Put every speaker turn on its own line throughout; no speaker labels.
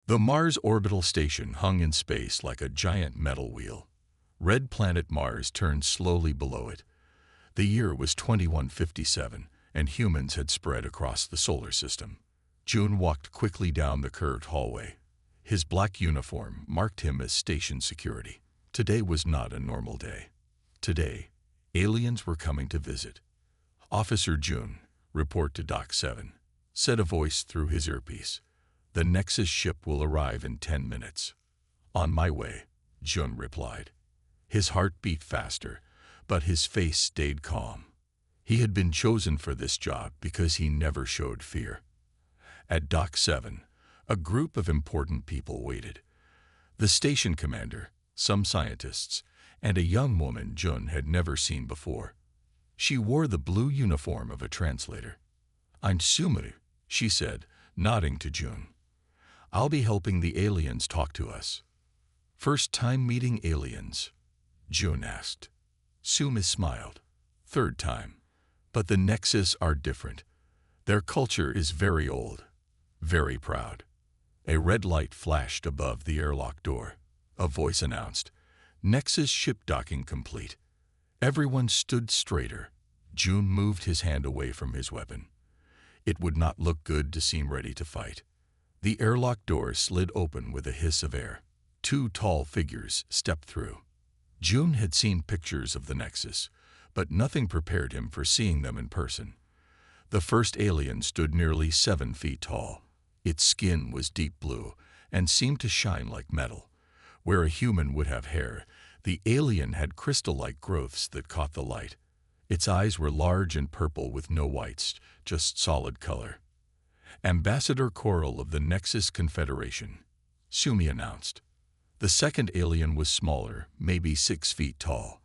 The Mars orbital station hung in space like a giant metal wheel. Red planet Mars turned slowly below it. The year was 2157, and humans had spread across the solar system. June walked quickly down the curved hallway. His black uniform marked him as station security. Today was not a normal day. Today, aliens were coming to visit. "Officer June, report to Dock 7, said a voice through his earpiece. "The Nexus ship will arrive in 10 minutes. "On my way," June replied. His heart beat faster, but his face stayed calm. He had been chosen for this job because he never showed fear. At Dock 7, a group of important people waited. The station commander, some scientists, and a young woman June had never seen before. She wore the blue uniform of a translator. "I'm Sumi," she said, nodding to June. "I'll be helping the aliens talk to us." "First time meeting aliens?" June asked. Sumi smiled. "Third time. But the Nexus are different. Their culture is very old, very proud." A red light flashed above the airlock door. A voice announced, "Nexus ship docking complete." Everyone stood straighter. June moved his hand away from his weapon. It would not look good to seem ready to fight. The airlock door slid open with a hiss of air. Two tall figures stepped through. June had seen pictures of the Nexus, but nothing prepared him for seeing them in person. The first alien stood nearly 7 feet tall. Its skin was deep blue and seemed to shine like metal. Where a human would have hair, the alien had crystal-like growths that caught the light. Its eyes were large and purple with no whites, just solid color. "Ambassador Coral of the Nexus Confederation," Sumi announced. The second alien was smaller, maybe 6 feet tall.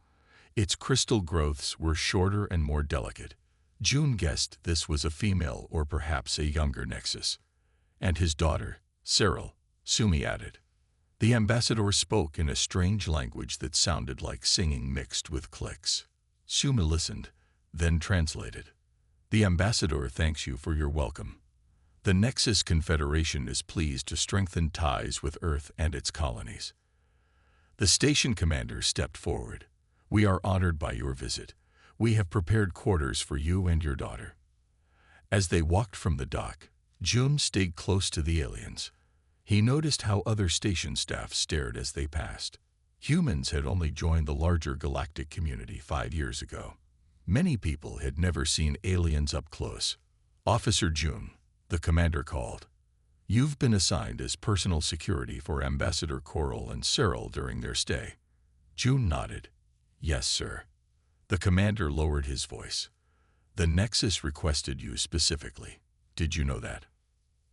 Its crystal growths were shorter and more delicate. June guessed this was a female or perhaps a younger Nexus. "And his daughter, Cyril," Sumi added. The ambassador spoke in a strange language that sounded like singing mixed with clicks. Sumi listened, then translated. "The ambassador thanks you for your welcome. The Nexus Confederation is pleased to strengthen ties with Earth and its colonies." The station commander stepped forward. "We are honored by your visit. We have prepared quarters for you and your daughter." As they walked from the dock, June stayed close to the aliens. He noticed how other station staff stared as they passed. Humans had only joined the larger galactic community 5 years ago. Many people had never seen aliens up close. "Officer June," the commander called. "You've been assigned as personal security for Ambassador Coral and Cyril during their stay." June nodded. "Yes, sir." The commander lowered his voice. "The Nexus requested you specifically. Did you know that?"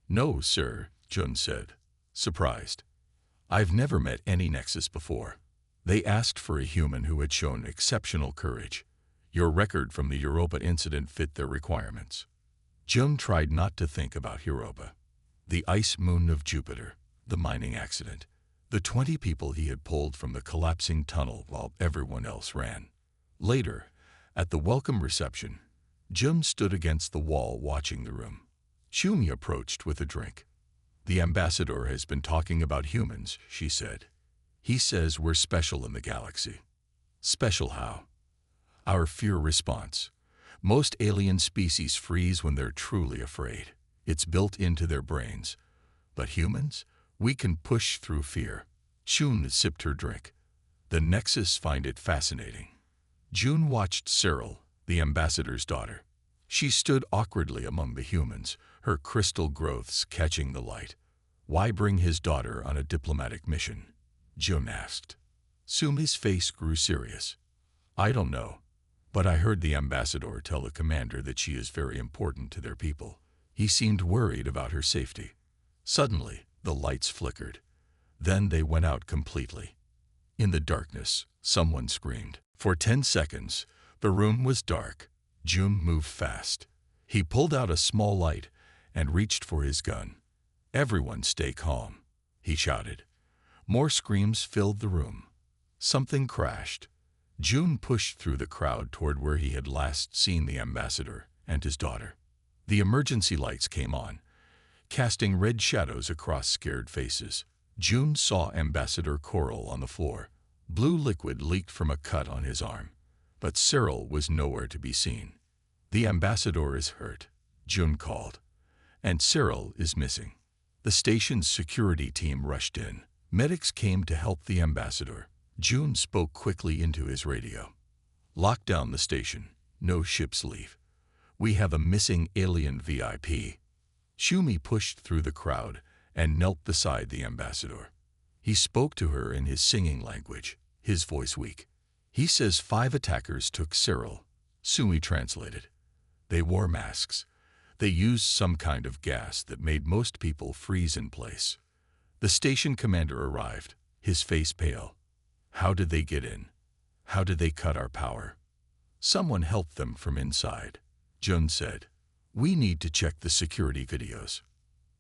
"No, sir," June said, surprised. "I've never met any Nexus before. They asked for a human who had shown exceptional courage. Your record from the Europa incident fit their requirements." June tried not to think about Europa. The ice moon of Jupiter, the mining accident, the 20 people he had pulled from the collapsing tunnel while everyone else ran. Later, at the welcome reception, June stood against the wall watching the room. Sumi approached with a drink. "The ambassador has been talking about humans," she said. "He says we're special in the galaxy." "Special how?" "Our fear response. Most alien species freeze when they're truly afraid. It's built into their brains. But humans? We can push through fear." June sipped her drink. "The Nexus find it fascinating." June watched Cyril, the ambassador's daughter. She stood awkwardly among the humans, her crystal growths catching the light. "Why bring his daughter on a diplomatic mission?" June asked. Sumi's face grew serious. "I don't know, but I heard the ambassador tell the commander that she is very important to their people. He seemed worried about her safety." Suddenly, the lights flickered. Then they went out completely. In the darkness, someone screamed. For 10 seconds, the room was dark. June moved fast. He pulled out a small light and reached for his gun. "Everyone stay calm," he shouted. More screams filled the room. Something crashed. June pushed through the crowd toward where he had last seen the ambassador and his daughter. The emergency lights came on. casting red shadows across scared faces. June saw Ambassador Coral on the floor. Blue liquid leaked from a cut on his arm, but Cyril was nowhere to be seen. "The ambassador is hurt," June called, "and Cyril is missing." The station's security team rushed in. Medics came to help the ambassador. June spoke quickly into his radio. "Lock down the station. No ships leave. We have a missing alien VIP." Shumi pushed through the crowd and knelt beside the ambassador. He spoke to her in his singing language, his voice weak. "He says 5 attackers took Cyril." Sumi translated. "They wore masks. They used some kind of gas that made most people freeze in place." The station commander arrived, his face pale. "How did they get in? How did they cut our power?" "Someone helped them from inside," Jun said. "We need to check the security videos."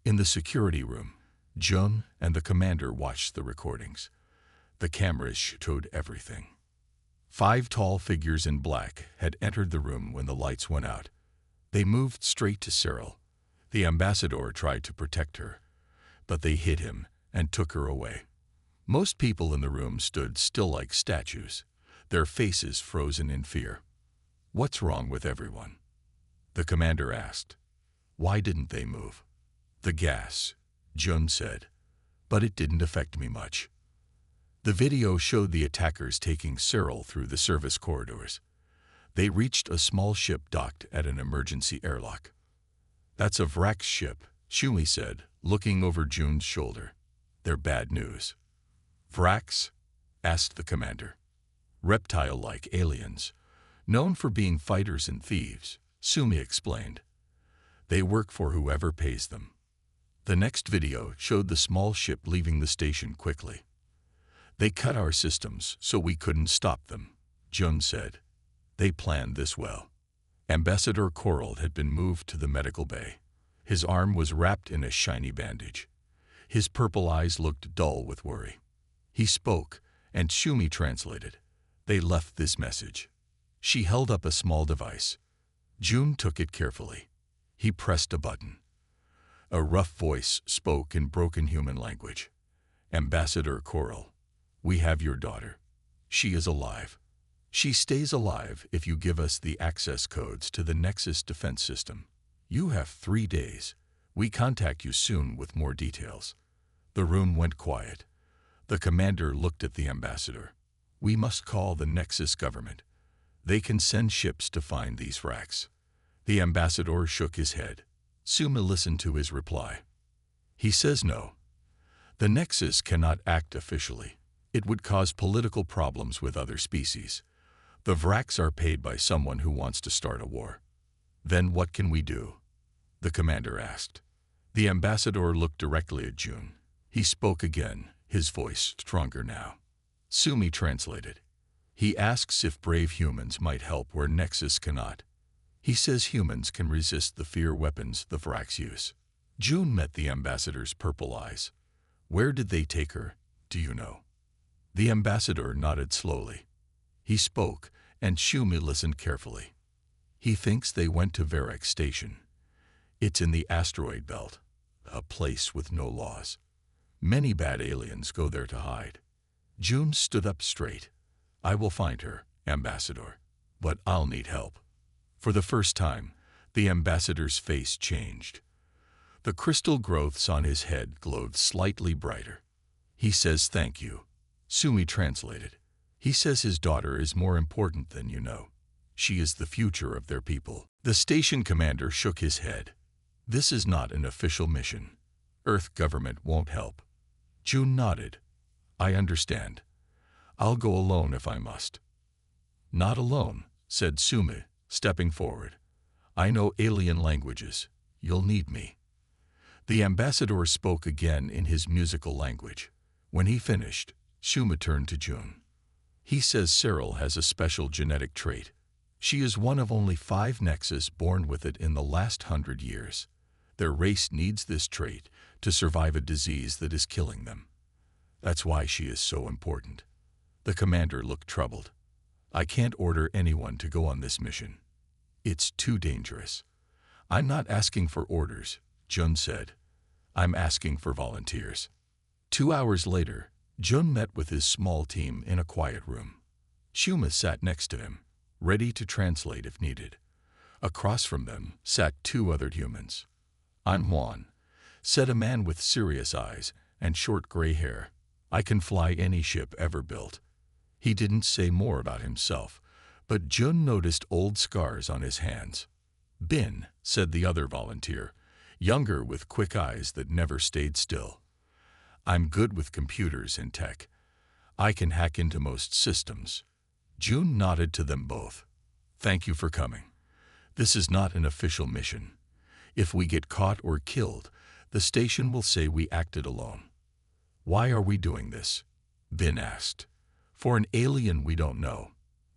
In the security room, Jun and the commander watched the recordings. The cameras showed everything. 5 tall figures in black had entered the room when the lights went out. They moved straight to Cyril. The ambassador tried to protect her, but they hit him and took her away. Most people in the room stood still like statues, their faces frozen in fear. "What's wrong with everyone?" the commander asked. "Why didn't they move?" "The gas," Jun said, "but it didn't affect me much." The video showed the attackers taking Cyril through the service corridors. They reached a small ship docked at an emergency airlock. "That's a Vrax ship," Shumi said, looking over Jun's shoulder. "They're bad news." "Vrax?" asked the commander. "Reptile-like aliens, known for being fighters and thieves," Sumi explained. "They work for whoever pays them." The next video showed the small ship leaving the station quickly. "They cut our systems so we couldn't stop them," Jun said. "They planned this well." Ambassador Coral had been moved to the medical bay. His arm was wrapped in a shiny bandage. His purple eyes looked dull with worry. He spoke, and Shumi translated. "They left this message." She held up a small device. Jun took it carefully. He pressed a button. A rough voice spoke in broken human language. "Ambassador Coral, we have your daughter. She is alive. She stays alive if you give us the access codes to the Nexus defense system. You have 3 days. We contact you soon with more details." The room went quiet. The commander looked at the ambassador. "We must call the Nexus government. They can send ships to find these Vrax." The ambassador shook his head. Suma listened to his reply. "He says no. The Nexus cannot act officially. It would cause political problems with other species. The Vrax are paid by someone who wants to start a war." "Then what can we do?" the commander asked. The ambassador looked directly at Jun. He spoke again, his voice stronger now. Sumi translated. "He asks if brave humans might help where Nexus cannot. He says humans can resist the fear weapons the Vrax use." Jun met the ambassador's purple eyes. "Where did they take her, do you know?" The ambassador nodded slowly. He spoke, and Shumi listened carefully. "He thinks they went to Varek Station. It's in the asteroid belt, a place with no laws. Many bad aliens go there to hide." Jun stood up straight. "I will find her, ambassador, but I'll need help." For the first time, the ambassador's face changed. The crystal growths on his head glowed slightly brighter. "He says thank you," Sumi translated. "He says his daughter is more important than you know. She is the future of their people." The station commander shook his head. "This is not an official mission. Earth government won't help." Jun nodded. "I understand. I'll go alone if I must." "Not alone," said Sumi, stepping forward. "I know alien languages. You'll need me." The ambassador spoke again in his musical language. When he finished, Sumi turned to Jun. "He says Cyril has a special genetic trait. She is one of only 5 Nexus born with it in the last 100 years. Their race needs this trait to survive a disease that is killing them. That's why she is so important." The commander looked troubled. "I can't order anyone to go on this mission. It's too dangerous." "I'm not asking for orders," Jun said. I'm asking for volunteers." 2 hours later, Jun met with his small team in a quiet room. Shuma sat next to him, ready to translate if needed. Across from them sat 2 other humans. "I'm Juan," said a man with serious eyes and short gray hair. "I can fly any ship ever built." He didn't say more about himself, but Jun noticed old scars on his hands. "Bin," said the other volunteer, younger with quick eyes that never stayed still. "I'm good with computers and tech. I can hack into most systems." Jun nodded to them both. "Thank you for coming. This is not an official mission. If we get caught or killed, the station will say we acted alone." "Why are we doing this?" Bin asked. "For an alien we don't know."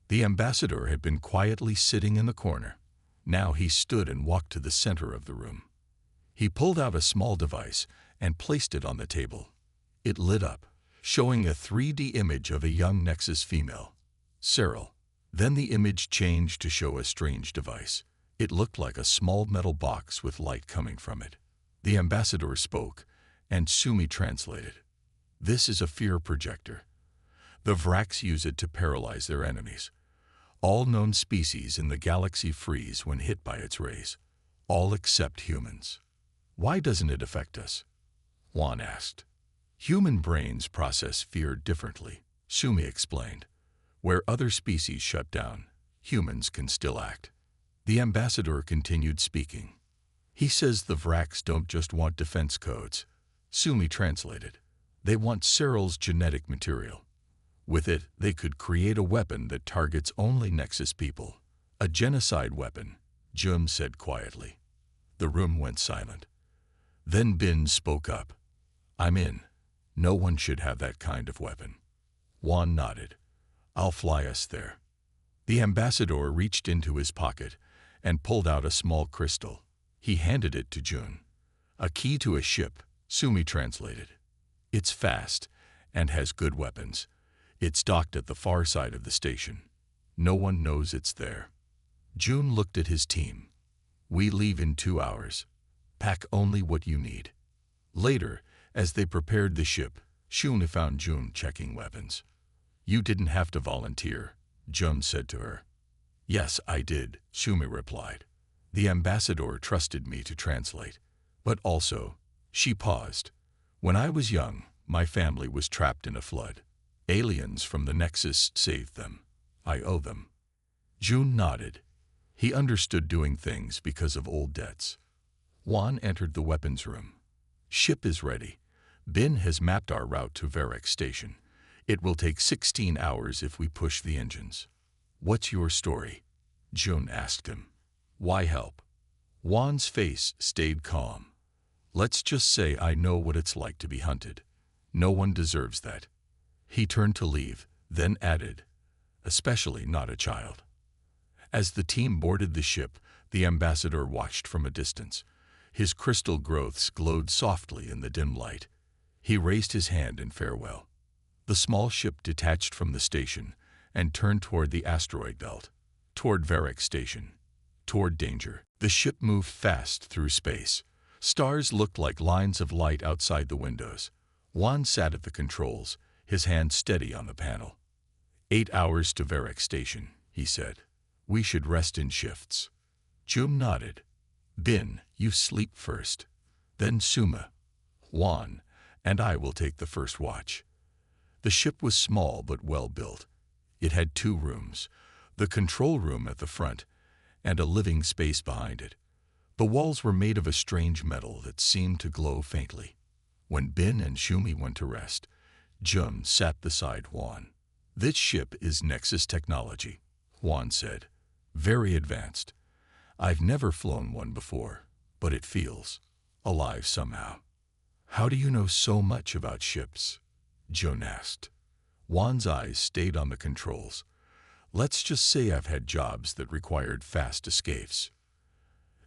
The ambassador had been quietly sitting in the corner. Now he stood and walked to the center of the room. He pulled out a small device and placed it on the table. It lit up, showing a 3D image of a young Nexus female, Cyril. Then the image changed to show a strange device. It looked like a small metal box with light coming from it. The ambassador spoke, and Sumi translated. "This is a fear projector. The Vraks use it to paralyze their enemies. All known species in the galaxy freeze when hit by its rays. All except humans." "Why doesn't it affect us?" Juan asked. "Human brains process fear differently," Sumi explained. "Where other species shut down, humans can still act." The ambassador continued speaking. "He says the Vraks don't just want defense codes," Sumi translated. "They want Cyril's genetic material. With it, they could create a weapon that targets only Nexus people. A genocide weapon," Jun said quietly. The room went silent. Then Bin spoke up. "I'm in. No one should have that kind of weapon." Juan nodded. "I'll fly us there." The ambassador reached into his pocket and pulled out a small crystal. He handed it to Jun. "A key to a ship," Sumi translated. "It's fast and has good weapons. It's docked at the far side of the station. No one knows it's there." Jun looked at his team. "We leave in 2 hours. Pack only what you need." Later, as they prepared the ship, Shuna found Jun checking weapons. "You didn't have to volunteer," Jun said to her. "Yes, I did," Shumi replied. "The ambassador trusted me to translate. But also," she paused, "when I was young, my family was trapped in a flood. Aliens from the Nexus saved them. I owe them." Jun nodded. He understood doing things because of old debts. Juan entered the weapons room. "Ship is ready. Bin has mapped our route to Varek Station. It will take 16 hours if we push the engines." "What's your story?" Jun asked him. "Why help?" Juan's face stayed calm. "Let's just say I know what it's like to be hunted. No one deserves that." He turned to leave, then added, "Especially not a child." As the team boarded the ship, the ambassador watched from a distance. His crystal growths glowed softly in the dim light. He raised his hand in farewell. The small ship detached from the station and turned toward the asteroid belt, toward Varek Station, toward danger. The ship moved fast through space. Stars looked like lines of light outside the windows. Juan sat at the controls, his hand steady on the panel. 8 hours to Varek Station, he said. "We should rest in shifts." Jun nodded. "Bin, you sleep first. Then Suma, Juan, and I will take the first watch." The ship was small but well built. It had 2 rooms, the control room at the front and a living space behind it. The walls were made of a strange metal that seemed to glow faintly. When Bin and Shumi went to rest, Jun sat beside Juan. "This ship is Nexus technology," Juan said. "Very advanced. I've never flown one before, but it feels alive somehow." "How do you know so much about ships?" Jun asked. Juan's eyes stayed on the controls. "Let's just say I've had jobs that required fast escapes."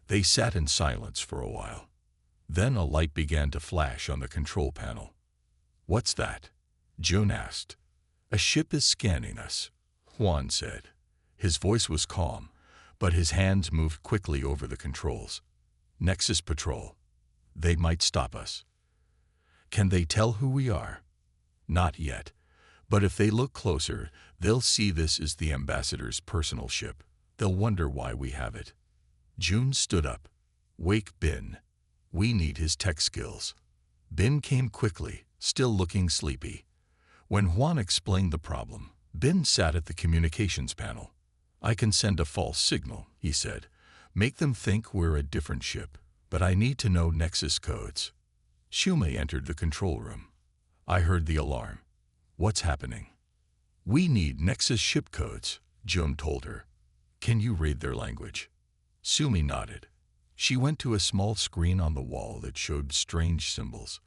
They sat in silence for a while. Then a light began to flash on the control panel. "What's that?" Jun asked. "A ship is scanning us," Juan said. His voice was calm, but his hands moved quickly over the controls. "Nexus Patrol." They might stop us. Can they tell who we are? Not yet. But if they look closer, they'll see this is the ambassador's personal ship. They'll wonder why we have it. June stood up. Wake Ben. We need his tech skills. Ben came quickly, still looking sleepy. When Juan explained the problem, Ben sat at the communications panel. I can send a false signal, he said. Make them think we're a different ship, but I need to know Nexus codes. Shumei entered the control room. I heard the alarm. What's happening? We need Nexus ship codes, June told her. Can you read their language? Sumi nodded. She went to a small screen on the wall that showed strange symbols.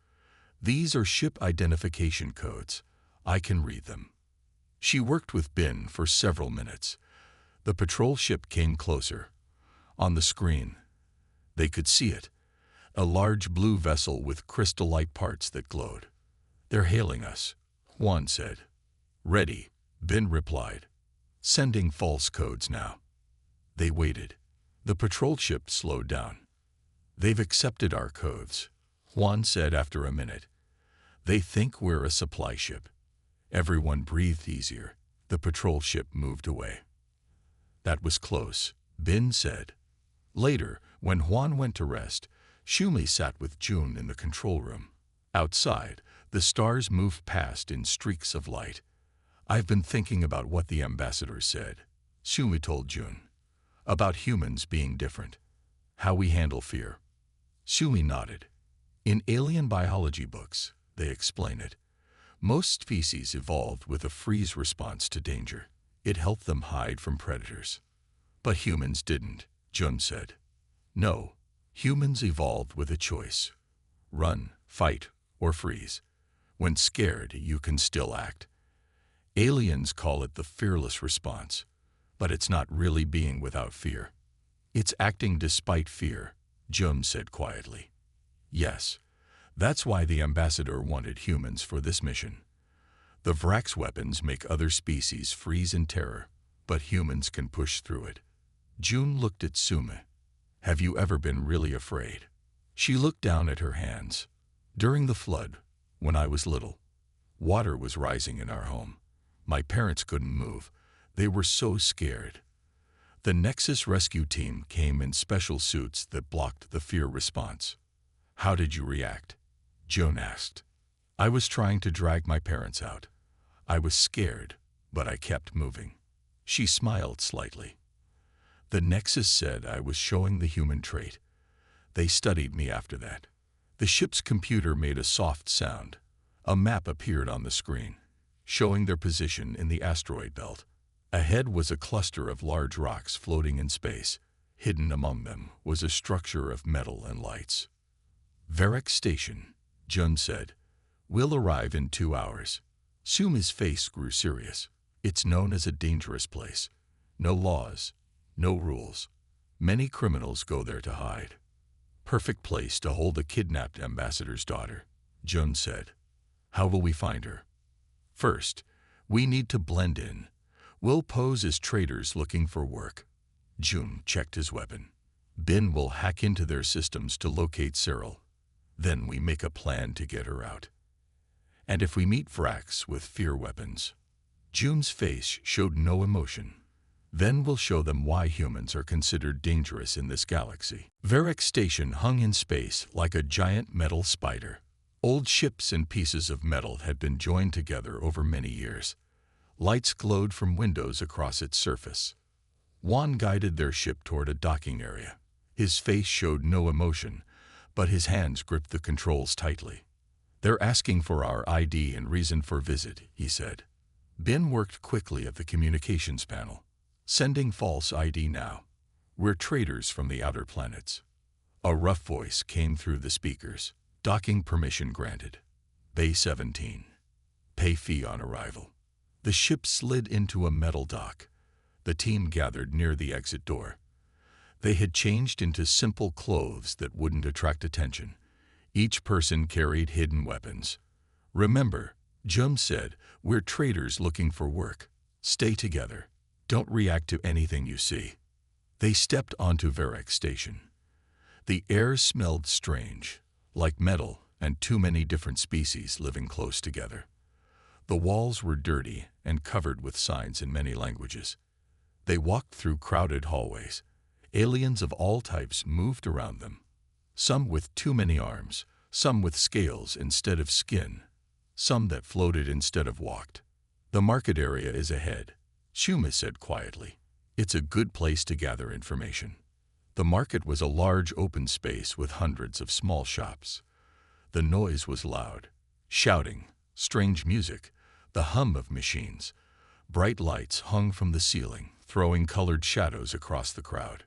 These are ship identification codes. I can read them. She worked with Ben for several minutes. The patrol ship came closer. On the screen, they could see it. A large blue vessel with crystal-like parts that glowed. They're hailing us, Juan said. Ready, Ben replied. Sending false codes now. They waited. The patrol ship slowed down. They've accepted our codes, Juan said after a minute. They think we're a supply ship. Everyone breathed easier. The patrol ship moved away. That was close, Ben said. Later, when Juan went to rest, Shumei sat with June in the control room. Outside, the stars moved past in streaks of light. I've been thinking about what the ambassador said, Shumei told June. About humans being different. How we handle fear. Shumei nodded. In alien biology books, they explain it. Most species evolved with a freeze response to danger. It helped them hide from predators. But humans didn't, Jun said. No, humans evolved with a choice. Run, fight, or freeze. When scared, you can still act. Aliens call it the fearless response, but it's not really being without fear. It's acting despite fear, Jun said quietly. Yes, that's why the ambassador wanted humans for this mission. The Vrax weapons make other species freeze in terror, but humans can push through it. June looked at Sumi. Have you ever been really afraid? She looked down at her hands. During the flood, when I was little, water was rising in our home. My parents couldn't move. They were so scared. The Nexus rescue team came in special suits that blocked the fear response. How did you react? Joan asked. I was trying to drag my parents out. I was scared, but I kept moving. She smiled slightly. The Nexus said I was showing the human trait. They studied me after that. The ship's computer made a soft sound. A map appeared on the screen, showing their position in the asteroid belt. Ahead was a cluster of large rocks floating in space. Hidden among them was a structure of metal and lights. Varek Station, Jun said. We'll arrive in 2 hours. Sumi's face grew serious. It's known as a dangerous place. No laws, no rules. Many criminals go there to hide. Perfect place to hold the kidnapped ambassador's daughter, Jun said. How will we find her? First, we need to blend in. We'll pose as traders looking for work. Jun checked his weapon. Ben will hack into their systems to locate Cyril. Then we make a plan to get her out. And if we meet Vrax with fear weapons, Jun's face showed no emotion. Then we'll show them why humans are considered dangerous in this galaxy. Varek Station hung in space like a giant metal spider. Old ships and pieces of metal had been joined together over many years. Lights glowed from windows across its surface. Juan guided their ship toward a docking area. His face showed no emotion, but his hands gripped the controls tightly. They're asking for our ID and reason for visit, he said. Ben worked quickly at the communications panel. Sending false ID now. We're traders from the outer planets. A rough voice came through the speakers. Docking permission granted. Bay 17. Pay fee on arrival. The ship slid into a metal dock. The team gathered near the exit door. They had changed into simple clothes that wouldn't attract attention. Each person carried hidden weapons. Remember, Jum said, we're traders looking for work. Stay together. Don't react to anything you see. They stepped onto Varek Station. The air smelled strange, like metal and too many different species living close together. The walls were dirty and covered with signs in many languages. They walked through crowded hallways. Aliens of all types moved around them. Some with too many arms, some with scales instead of skin, some that floated instead of walked. The market area is ahead, Shuma said quietly. It's a good place to gather information. The market was a large open space with hundreds of small shops. The noise was loud. Shouting, strange music, the hum of machines. Bright lights hung from the ceiling, throwing colored shadows across the crowd.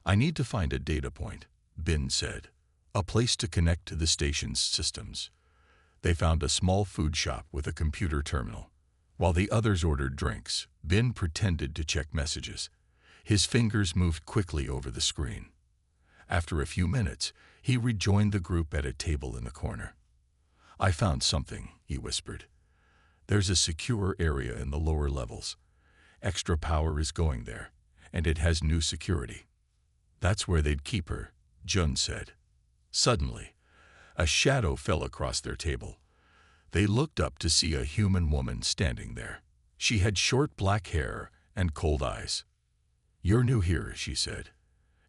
I need to find a data point, Bin said. A place to connect to the station's systems. They found a small food shop with a computer terminal. While the others ordered drinks, Bin pretended to check messages. His fingers moved quickly over the screen. After a few minutes, he rejoined the group at a table in the corner. I found something, he whispered. There's a secure area in the lower levels. Extra power is going there, and it has new security. That's where they'd keep her, Jun said. Suddenly, a shadow fell across their table. They looked up to see a human woman standing there. She had short black hair and cold eyes. You're new here, she said,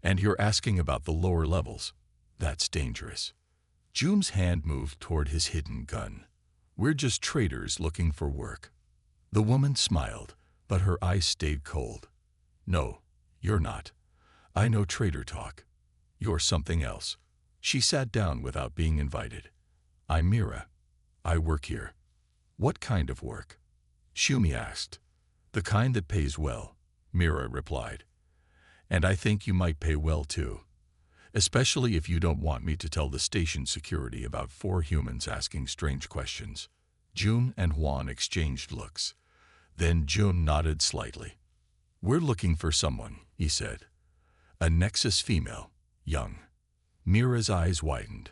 and you're asking about the lower levels. That's dangerous. Jum's hand moved toward his hidden gun. We're just traders looking for work. The woman smiled, but her eyes stayed cold. No, you're not. I know trader talk. You're something else. She sat down without being invited. I'm Mira. I work here. What kind of work? Shumi asked. The kind that pays well, Mira replied. And I think you might pay well too. Especially if you don't want me to tell the station security about 4 humans asking strange questions. Jun and Juan exchanged looks. Then Jun nodded slightly. We're looking for someone, he said. A Nexus female, young. Mira's eyes widened.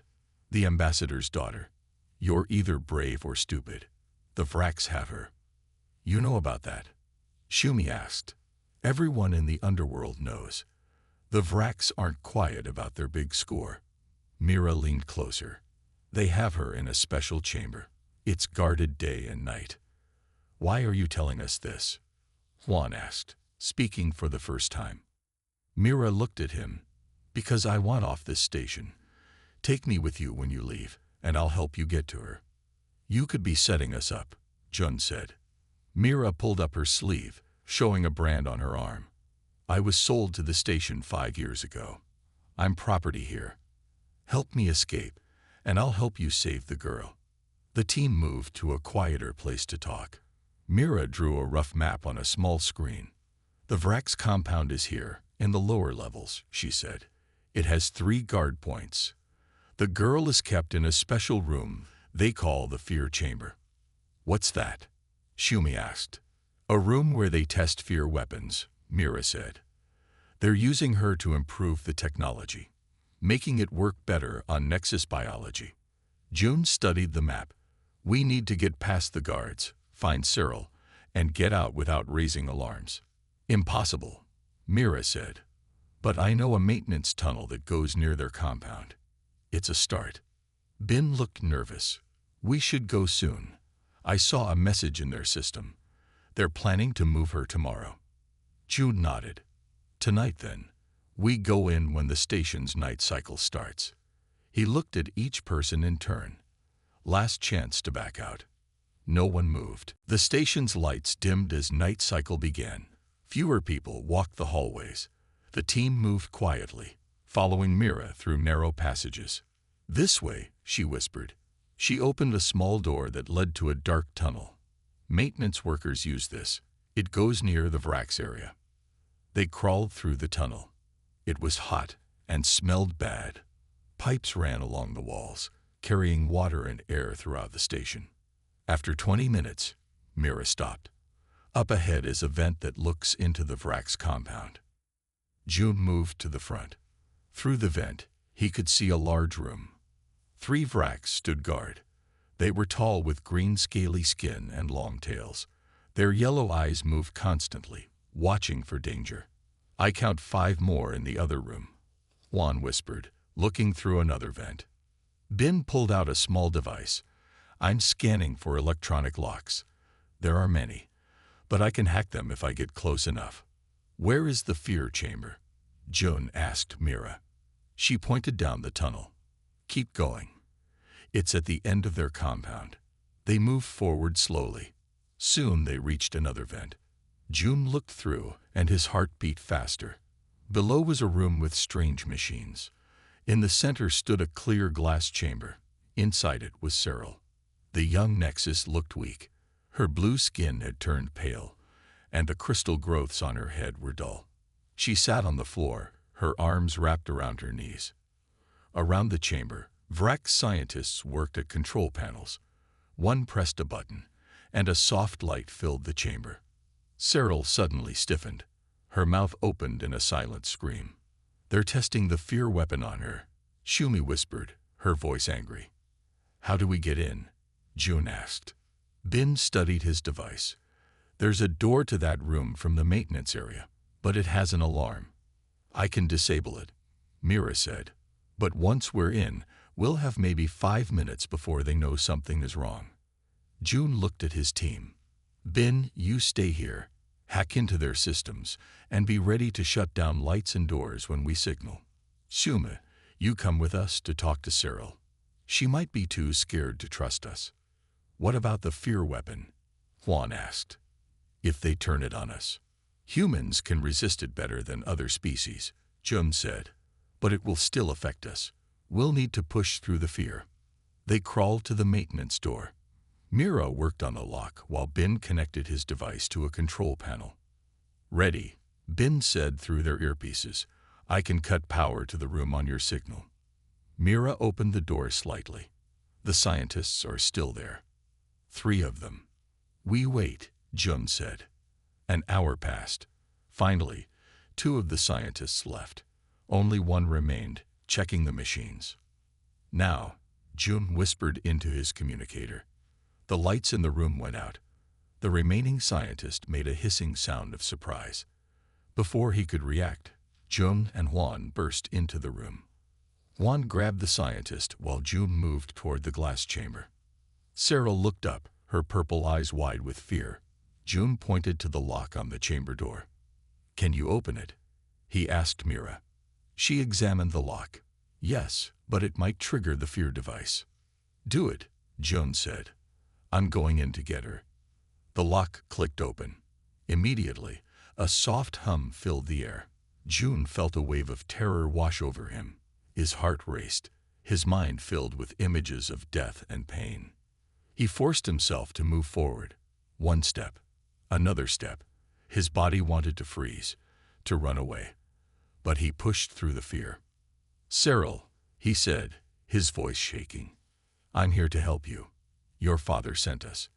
The ambassador's daughter. You're either brave or stupid. The Vraks have her. You know about that? Shumi asked. Everyone in the underworld knows. The Vraks aren't quiet about their big score. Mira leaned closer. They have her in a special chamber. It's guarded day and night. Why are you telling us this? Juan asked, speaking for the first time. Mira looked at him. Because I want off this station. Take me with you when you leave, and I'll help you get to her. You could be setting us up, Jun said. Mira pulled up her sleeve, showing a brand on her arm. I was sold to the station 5 years ago. I'm property here. Help me escape, and I'll help you save the girl. The team moved to a quieter place to talk. Mira drew a rough map on a small screen. The Vraks compound is here, in the lower levels, she said. It has 3 guard points. The girl is kept in a special room they call the Fear Chamber. What's that? Shumi asked. A room where they test fear weapons, Mira said. They're using her to improve the technology, making it work better on Nexus biology. Jun studied the map. We need to get past the guards, find Cyril, and get out without raising alarms. Impossible, Mira said. But I know a maintenance tunnel that goes near their compound. It's a start. Bin looked nervous. We should go soon. I saw a message in their system. They're planning to move her tomorrow. Jun nodded. Tonight then. We go in when the station's night cycle starts. He looked at each person in turn. Last chance to back out. No one moved. The station's lights dimmed as night cycle began. Fewer people walked the hallways. The team moved quietly, following Mira through narrow passages. This way, she whispered. She opened a small door that led to a dark tunnel. Maintenance workers use this. It goes near the Vraks area. They crawled through the tunnel. It was hot and smelled bad. Pipes ran along the walls, carrying water and air throughout the station. After 20 minutes, Mira stopped. Up ahead is a vent that looks into the Vraks compound. Jun moved to the front. Through the vent, he could see a large room. 3 Vraks stood guard. They were tall with green scaly skin and long tails. Their yellow eyes moved constantly, watching for danger. I count 5 more in the other room, Juan whispered, looking through another vent. Bin pulled out a small device. I'm scanning for electronic locks. There are many, but I can hack them if I get close enough. Where is the fear chamber? June asked Mira. She pointed down the tunnel. Keep going. It's at the end of their compound. They moved forward slowly. Soon they reached another vent. June looked through, and his heart beat faster. Below was a room with strange machines. In the center stood a clear glass chamber. Inside it was Cyril. The young Nexus looked weak. Her blue skin had turned pale, and the crystal growths on her head were dull. She sat on the floor, her arms wrapped around her knees. Around the chamber, Vrac scientists worked at control panels. One pressed a button, and a soft light filled the chamber. Cyril suddenly stiffened. Her mouth opened in a silent scream. They're testing the fear weapon on her, Shumi whispered, her voice angry. How do we get in? June asked. Bin studied his device. There's a door to that room from the maintenance area, but it has an alarm. I can disable it, Mira said. But once we're in, we'll have maybe 5 minutes before they know something is wrong. June looked at his team. Bin, you stay here, hack into their systems, and be ready to shut down lights and doors when we signal. Shuma, you come with us to talk to Cyril. She might be too scared to trust us. What about the fear weapon? Juan asked. If they turn it on us. Humans can resist it better than other species, Jun said. But it will still affect us. We'll need to push through the fear. They crawled to the maintenance door. Mira worked on the lock while Bin connected his device to a control panel. Ready, Bin said through their earpieces. I can cut power to the room on your signal. Mira opened the door slightly. The scientists are still there. 3 of them. We wait, Jun said. An hour passed. Finally, 2 of the scientists left. Only one remained, checking the machines. Now, Jun whispered into his communicator. The lights in the room went out. The remaining scientist made a hissing sound of surprise. Before he could react, Jun and Juan burst into the room. Juan grabbed the scientist while Jun moved toward the glass chamber. Cyril looked up, her purple eyes wide with fear. Jun pointed to the lock on the chamber door. Can you open it? He asked Mira. She examined the lock. Yes, but it might trigger the fear device. Do it, Jun said. I'm going in to get her. The lock clicked open. Immediately, a soft hum filled the air. Jun felt a wave of terror wash over him. His heart raced, his mind filled with images of death and pain. He forced himself to move forward. 1 step, another step. His body wanted to freeze, to run away. But he pushed through the fear. Cyril, he said, his voice shaking. I'm here to help you. Your father sent us.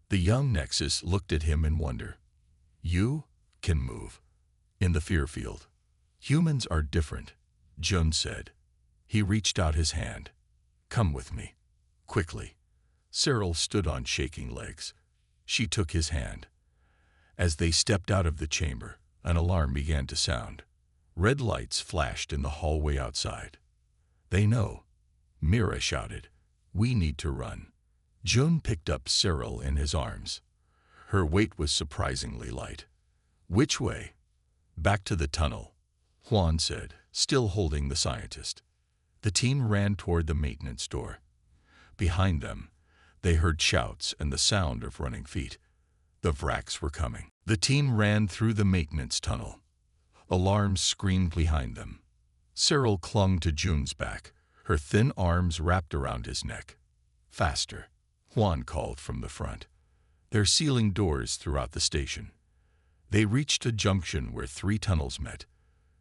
The young Nexus looked at him in wonder. You can move. In the fear field. Humans are different, Jun said. He reached out his hand. Come with me. Quickly. Cyril stood on shaking legs. She took his hand. As they stepped out of the chamber, an alarm began to sound. Red lights flashed in the hallway outside. They know. Mira shouted. We need to run. Jun picked up Cyril in his arms. Her weight was surprisingly light. Which way? Back to the tunnel, Juan said, still holding the scientist. The team ran toward the maintenance door. Behind them, they heard shouts and the sound of running feet. The Vracs were coming. The team ran through the maintenance tunnel. Alarms screamed behind them. Cyril clung to Jun's back, her thin arms wrapped around his neck. Faster, Juan called from the front. They're sealing doors throughout the station. They reached a junction where 3 tunnels met.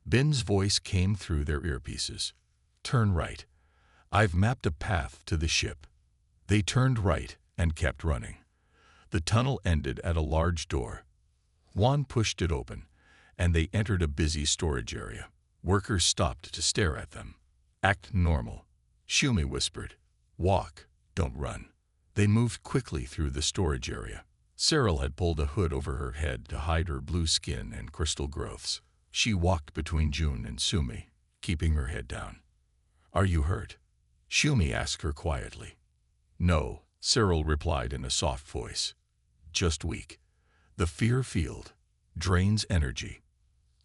Bin's voice came through their earpieces. Turn right. I've mapped a path to the ship. They turned right and kept running. The tunnel ended at a large door. Juan pushed it open, and they entered a busy storage area. Workers stopped to stare at them. Act normal, Shumi whispered. Walk, don't run. They moved quickly through the storage area. Cyril had pulled a hood over her head to hide her blue skin and crystal growths. She walked between Jun and Sumi, keeping her head down. Are you hurt? Shumi asked her quietly. No, Cyril replied in a soft voice. Just weak. The fear field drains energy.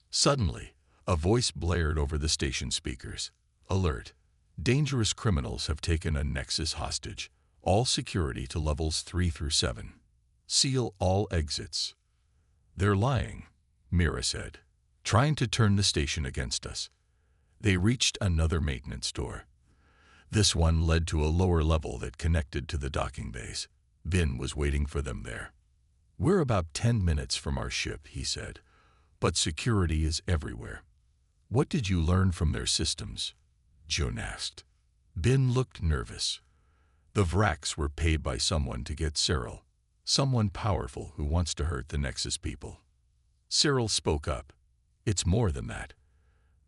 Suddenly, a voice blared over the station speakers. Alert. Dangerous criminals have taken a Nexus hostage. All security to levels 3 through 7. Seal all exits. They're lying, Mira said, trying to turn the station against us. They reached another maintenance door. This one led to a lower level that connected to the docking bays. Bin was waiting for them there. We're about 10 minutes from our ship, he said, but security is everywhere. What did you learn from their systems? June asked. Bin looked nervous. The Vraks were paid by someone to get Cyril, someone powerful who wants to hurt the Nexus people. Cyril spoke up. It's more than that.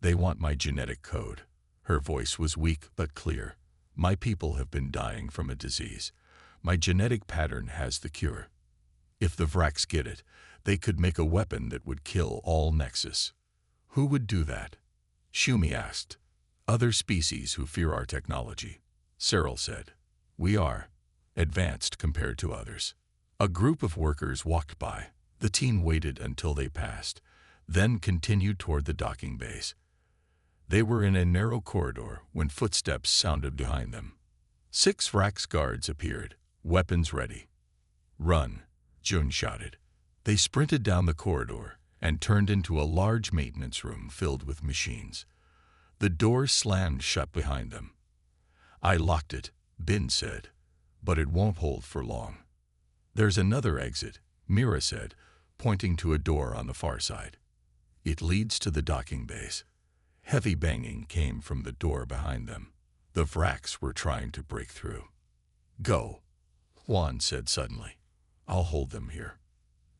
They want my genetic code. Her voice was weak but clear. My people have been dying from a disease. My genetic pattern has the cure. If the Vraks get it, they could make a weapon that would kill all Nexus. Who would do that? Shumi asked. Other species who fear our technology. Cyril said. We are advanced compared to others. A group of workers walked by. The team waited until they passed, then continued toward the docking bays. They were in a narrow corridor when footsteps sounded behind them. 6 Vraks guards appeared, weapons ready. Run, June shouted. They sprinted down the corridor and turned into a large maintenance room filled with machines. The door slammed shut behind them. I locked it, Bin said, but it won't hold for long. There's another exit, Mira said, pointing to a door on the far side. It leads to the docking bays. Heavy banging came from the door behind them. The Vraks were trying to break through. Go, Juan said suddenly. I'll hold them here.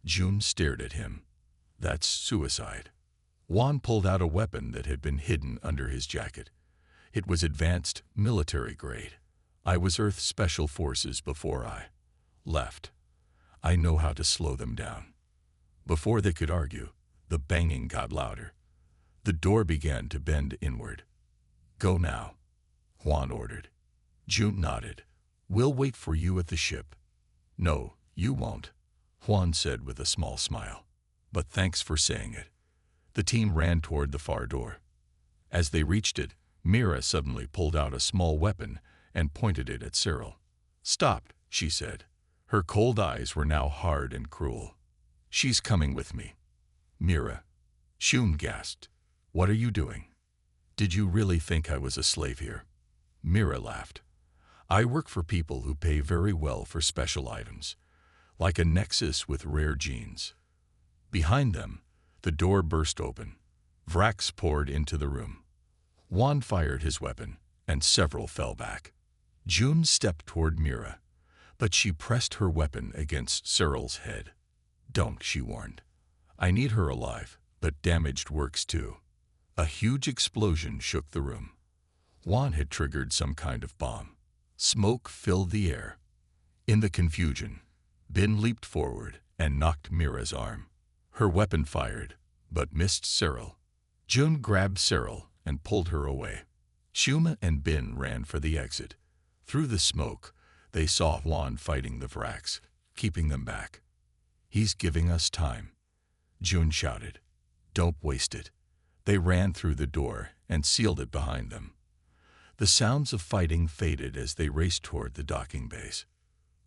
June stared at him. That's suicide. Juan pulled out a weapon that had been hidden under his jacket. It was advanced military grade. I was Earth Special Forces before I left. I know how to slow them down. Before they could argue, the banging got louder. The door began to bend inward. Go now, Juan ordered. June nodded. We'll wait for you at the ship. No, you won't, Juan said with a small smile. But thanks for saying it. The team ran toward the far door. As they reached it, Mira suddenly pulled out a small weapon and pointed it at Cyril. Stop, she said. Her cold eyes were now hard and cruel. She's coming with me. Mira. Shun gasped. What are you doing? Did you really think I was a slave here? Mira laughed. I work for people who pay very well for special items, like a Nexus with rare genes. Behind them, the door burst open. Vraks poured into the room. Juan fired his weapon, and several fell back. June stepped toward Mira, but she pressed her weapon against Cyril's head. Don't, she warned. I need her alive, but damaged works too. A huge explosion shook the room. Juan had triggered some kind of bomb. Smoke filled the air. In the confusion, Bin leaped forward and knocked Mira's arm. Her weapon fired, but missed Cyril. June grabbed Cyril and pulled her away. Shuma and Bin ran for the exit. Through the smoke, they saw Juan fighting the Vraks, keeping them back. He's giving us time, June shouted. Don't waste it. They ran through the door and sealed it behind them. The sounds of fighting faded as they raced toward the docking bays.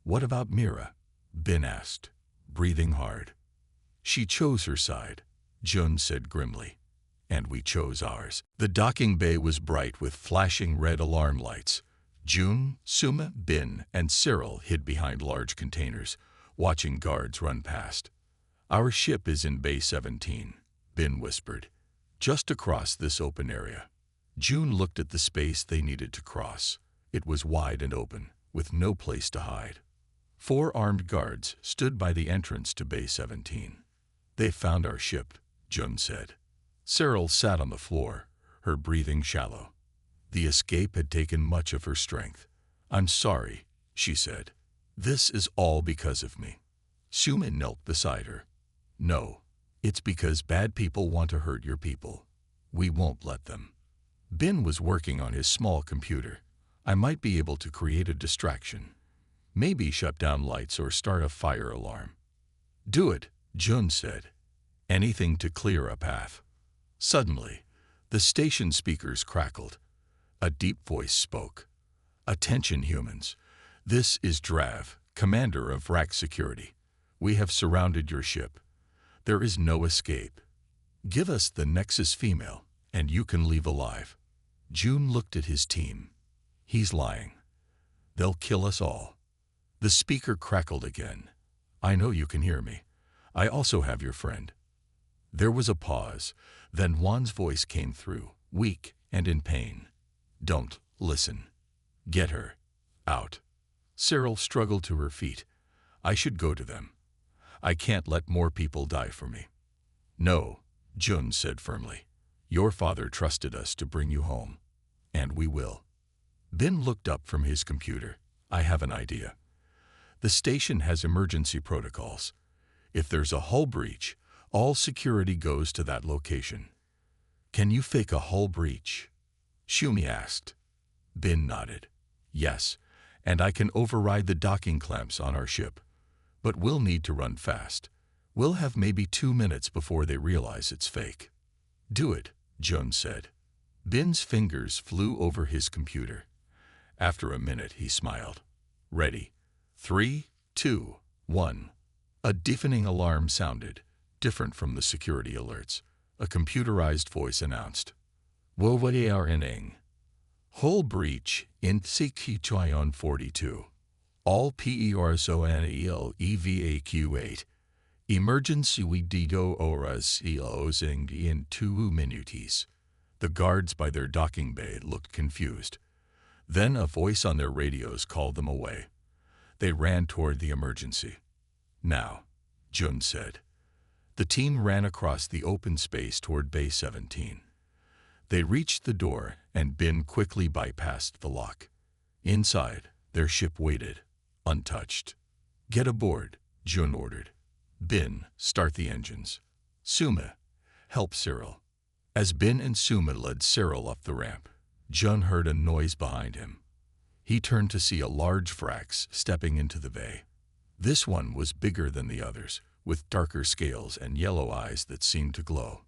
What about Mira? Bin asked, breathing hard. She chose her side, June said grimly. And we chose ours. The docking bay was bright with flashing red alarm lights. June, Suma, Bin, and Cyril hid behind large containers, watching guards run past. Our ship is in Bay 17, Bin whispered, just across this open area. June looked at the space they needed to cross. It was wide and open, with no place to hide. 4 armed guards stood by the entrance to Bay 17. They found our ship, June said. Cyril sat on the floor, her breathing shallow. The escape had taken much of her strength. I'm sorry, she said. This is all because of me. Suma knelt beside her. No, it's because bad people want to hurt your people. We won't let them. Bin was working on his small computer. I might be able to create a distraction. Maybe shut down lights or start a fire alarm. Do it, Jun said. Anything to clear a path. Suddenly, the station speakers crackled. A deep voice spoke. Attention, humans. This is Drav, commander of RAC Security. We have surrounded your ship. There is no escape. Give us the Nexus female, and you can leave alive. Jun looked at his team. He's lying. They'll kill us all. The speaker crackled again. I know you can hear me. I also have your friend. There was a pause. Then Juan's voice came through, weak and in pain. Don't listen. Get her out. Cyril struggled to her feet. I should go to them. I can't let more people die for me. No, Jun said firmly. Your father trusted us to bring you home. And we will. Ben looked up from his computer. I have an idea. The station has emergency protocols. If there's a hull breach, all security goes to that location. Can you fake a hull breach? Shumi asked. Ben nodded. Yes, and I can override the docking clamps on our ship. But we'll need to run fast. We'll have maybe 2 minutes before they realize it's fake. Do it, Jun said. Ben's fingers flew over his computer. After a minute, he smiled. Ready. 3, 2, 1. A deafening alarm sounded, different from the security alerts. A computerized voice announced. WOWARNing. Hull breach in HFY 42. All PERSONELEVAQ8. Emergency WDO horas in 2 minutes. The guards by their docking bay looked confused. Then a voice on their radios called them away. They ran toward the emergency. Now, Jun said. The team ran across the open space toward Bay 17. They reached the door, and Ben quickly bypassed the lock. Inside, their ship waited, untouched. Get aboard, Jun ordered. Ben, start the engines. Suma, help Cyril. As Ben and Suma led Cyril up the ramp, Jun heard a noise behind him. He turned to see a large Vrax stepping into the bay. This one was bigger than the others, with darker scales and yellow eyes that seemed to glow.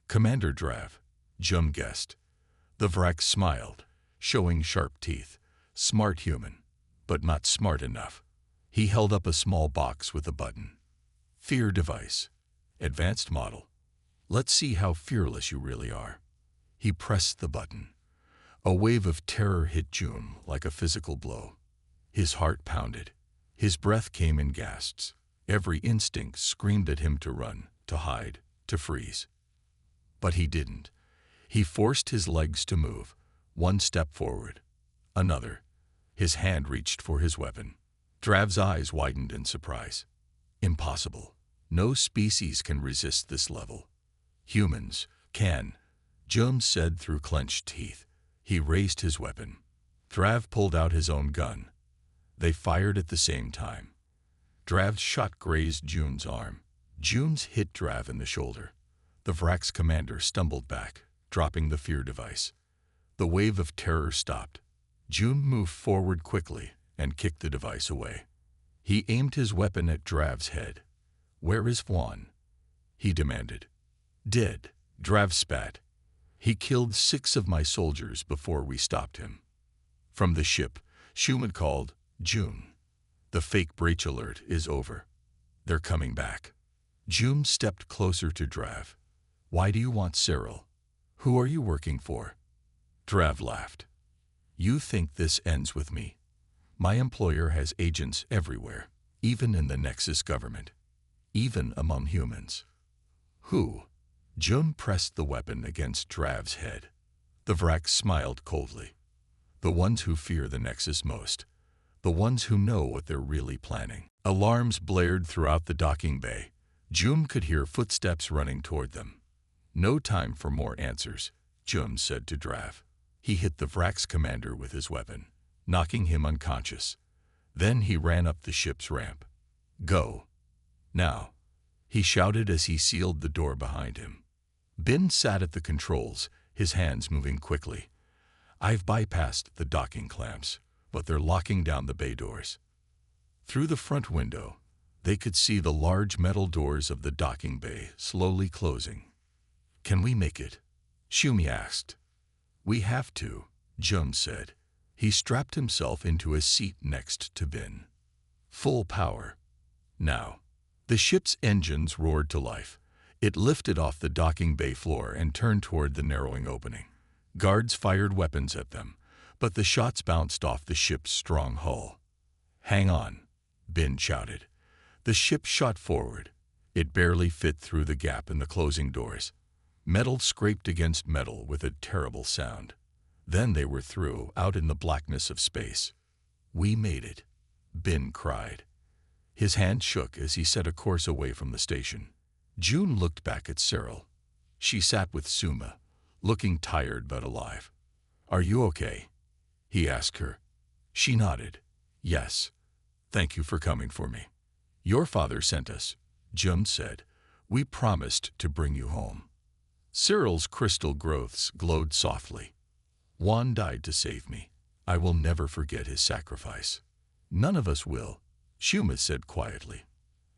Commander Drav, Jun guessed. The Vrax smiled, showing sharp teeth. Smart human, but not smart enough. He held up a small box with a button. Fear device. Advanced model. Let's see how fearless you really are. He pressed the button. A wave of terror hit Jun like a physical blow. His heart pounded. His breath came in gasps. Every instinct screamed at him to run, to hide, to freeze. But he didn't. He forced his legs to move, one step forward, another. His hand reached for his weapon. Drav's eyes widened in surprise. Impossible. No species can resist this level. Humans can, Jun said through clenched teeth. He raised his weapon. Drav pulled out his own gun. They fired at the same time. Drav's shot grazed Jun's arm. Jun's hit Drav in the shoulder. The Vrax commander stumbled back, dropping the fear device. The wave of terror stopped. Jun moved forward quickly and kicked the device away. He aimed his weapon at Drav's head. Where is Juan? He demanded. Dead, Drav spat. He killed 6 of my soldiers before we stopped him. From the ship, Schumann called, Jun. The fake breach alert is over. They're coming back. Jun stepped closer to Drav. Why do you want Cyril? Who are you working for? Drav laughed. You think this ends with me? My employer has agents everywhere, even in the Nexus government, even among humans. Who? Jun pressed the weapon against Drav's head. The Vrax smiled coldly. The ones who fear the Nexus most. The ones who know what they're really planning. Alarms blared throughout the docking bay. Jun could hear footsteps running toward them. No time for more answers, Jun said to Drav. He hit the Vrax commander with his weapon, knocking him unconscious. Then he ran up the ship's ramp. Go. Now, he shouted as he sealed the door behind him. Ben sat at the controls, his hands moving quickly. I've bypassed the docking clamps, but they're locking down the bay doors. Through the front window, they could see the large metal doors of the docking bay slowly closing. Can we make it? Shumi asked. We have to, Jun said. He strapped himself into a seat next to Bin. Full power. Now. The ship's engines roared to life. It lifted off the docking bay floor and turned toward the narrowing opening. Guards fired weapons at them, but the shots bounced off the ship's strong hull. Hang on, Bin shouted. The ship shot forward. It barely fit through the gap in the closing doors. Metal scraped against metal with a terrible sound. Then they were through, out in the blackness of space. We made it, Bin cried. His hand shook as he set a course away from the station. June looked back at Cyril. She sat with Suma, looking tired but alive. Are you okay? He asked her. She nodded. Yes. Thank you for coming for me. Your father sent us, Jun said. We promised to bring you home. Cyril's crystal growths glowed softly. Juan died to save me. I will never forget his sacrifice. None of us will, Shuma said quietly.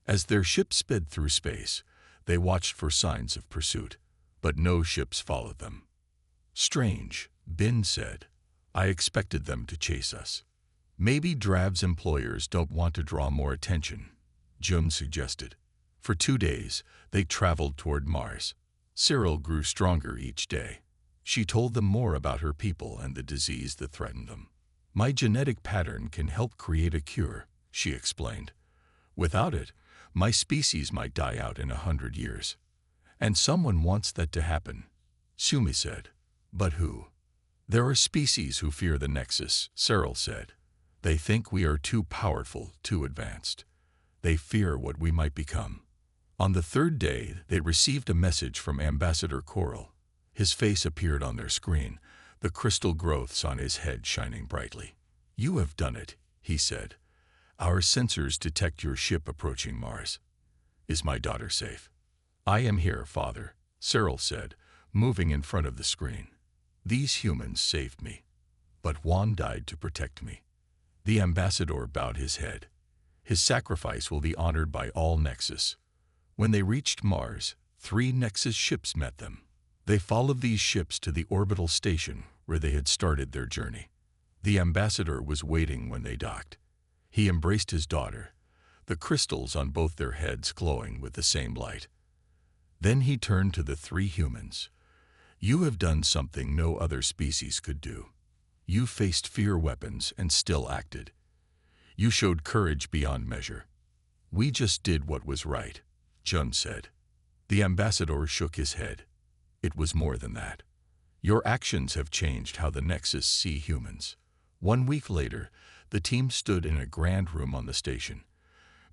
As their ship sped through space, they watched for signs of pursuit, but no ships followed them. Strange, Bin said. I expected them to chase us. Maybe Drav's employers don't want to draw more attention, Jun suggested. For 2 days, they traveled toward Mars. Cyril grew stronger each day. She told them more about her people and the disease that threatened them. My genetic pattern can help create a cure, she explained. Without it, my species might die out in 100 years. And someone wants that to happen, Sumi said. But who? There are species who fear the Nexus, Cyril said. They think we are too powerful, too advanced. They fear what we might become. On the 3rd day, they received a message from Ambassador Coral. His face appeared on their screen, the crystal growths on his head shining brightly. You have done it, he said. Our sensors detect your ship approaching Mars. Is my daughter safe? I am here, Father, Cyril said, moving in front of the screen. These humans saved me, but Juan died to protect me. The ambassador bowed his head. His sacrifice will be honored by all Nexus. When they reached Mars, 3 Nexus ships met them. They followed these ships to the orbital station where they had started their journey. The ambassador was waiting when they docked. He embraced his daughter, the crystals on both their heads glowing with the same light. Then he turned to the 3 humans. You have done something no other species could do. You faced fear weapons and still acted. You showed courage beyond measure. We just did what was right, Jun said. The ambassador shook his head. It was more than that. Your actions have changed how the Nexus see humans. 1 week later, the team stood in a grand room on the station.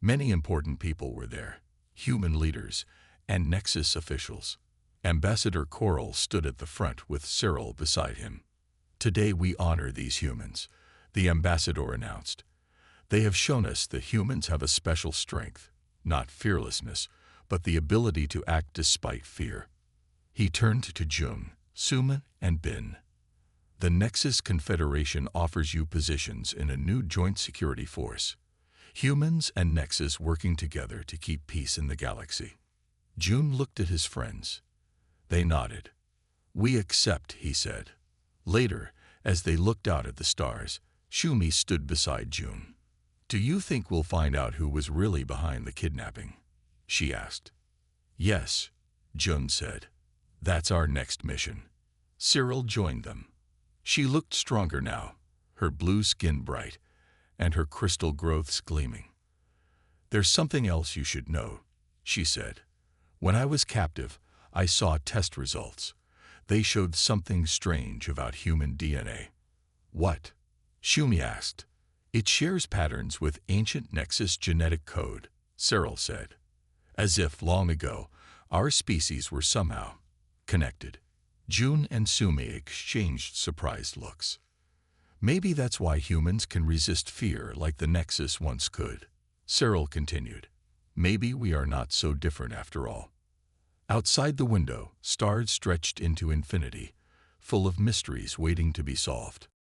Many important people were there, human leaders and Nexus officials. Ambassador Coral stood at the front with Cyril beside him. Today we honor these humans, the ambassador announced. They have shown us that humans have a special strength, not fearlessness, but the ability to act despite fear. He turned to Jun, Suma, and Bin. The Nexus Confederation offers you positions in a new joint security force. Humans and Nexus working together to keep peace in the galaxy. Jun looked at his friends. They nodded. We accept, he said. Later, as they looked out at the stars, Shumi stood beside Jun. Do you think we'll find out who was really behind the kidnapping? She asked. Yes, Jun said. That's our next mission. Cyril joined them. She looked stronger now, her blue skin bright, and her crystal growths gleaming. There's something else you should know, she said. When I was captive, I saw test results. They showed something strange about human DNA. What? Shumi asked. It shares patterns with ancient Nexus genetic code, Cyril said. As if, long ago, our species were somehow connected. Jun and Sumi exchanged surprised looks. Maybe that's why humans can resist fear like the Nexus once could, Cyril continued. Maybe we are not so different after all. Outside the window, stars stretched into infinity. full of mysteries waiting to be solved.